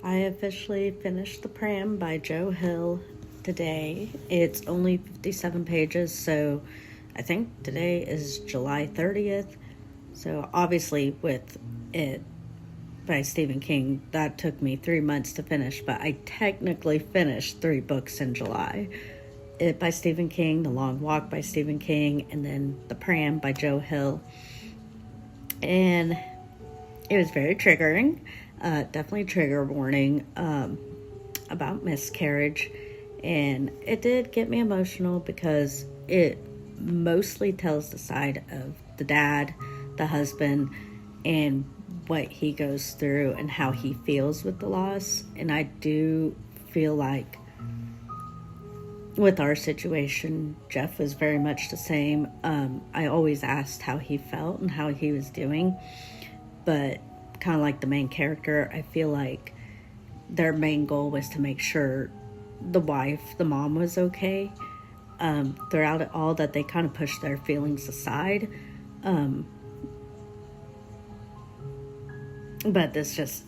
I officially finished The Pram by Joe Hill today. It's only 57 pages, so I think today is July 30th. So obviously with it by Stephen King, that took me 3 months to finish, but I technically finished 3 books in July. It by Stephen King, The Long Walk by Stephen King, and then The Pram by Joe Hill. And it was very triggering. Definitely trigger warning about miscarriage. And it did get me emotional because it mostly tells the side of the dad, the husband, and what he goes through and how he feels with the loss. And I do feel like with our situation, Jeff was very much the same. I always asked how he felt and how he was doing, but kind of like the main character, I feel like their main goal was to make sure the wife, the mom, was okay. Throughout it all, that they kind of pushed their feelings aside. But this just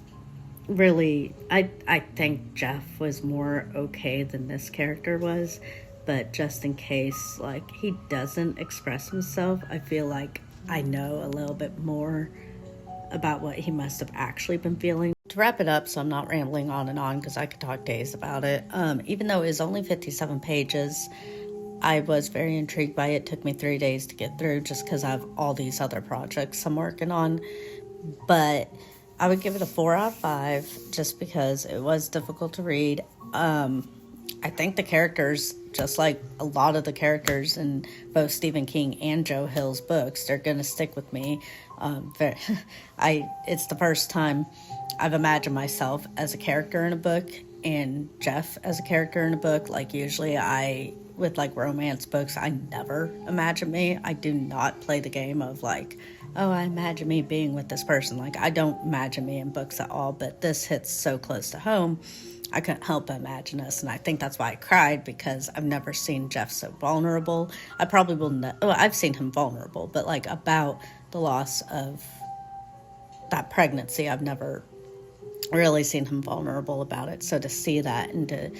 really, I think Jeff was more okay than this character was, but just in case like he doesn't express himself, I feel like I know a little bit more about what he must have actually been feeling. To wrap it up, so I'm not rambling on and on because I could talk days about it, even though it was only 57 pages, I was very intrigued by it. It took me 3 days to get through just because I have all these other projects I'm working on, but I would give it a 4 out of 5 just because it was difficult to read. I think the characters, just like a lot of the characters in both Stephen King and Joe Hill's books, they're going to stick with me. It's the first time I've imagined myself as a character in a book and Jeff as a character in a book. Like usually with like romance books, I never imagine me. I do not play the game of like, oh, I imagine me being with this person. Like I don't imagine me in books at all, but this hits so close to home. I couldn't help but imagine us, and I think that's why I cried, because I've never seen Jeff so vulnerable. I probably will I've seen him vulnerable, but like about the loss of that pregnancy, I've never really seen him vulnerable about it. So to see that and to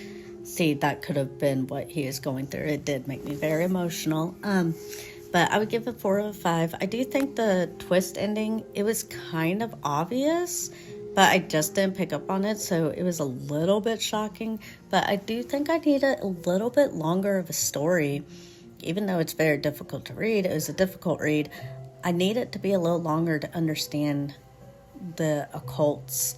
see that could have been what he is going through, it did make me very emotional. But I would give it 4 out of 5. I do think the twist ending, it was kind of obvious, but I just didn't pick up on it, so it was a little bit shocking. But I do think I needed a little bit longer of a story. Even though it's very difficult to read, it was a difficult read, I need it to be a little longer to understand the occult's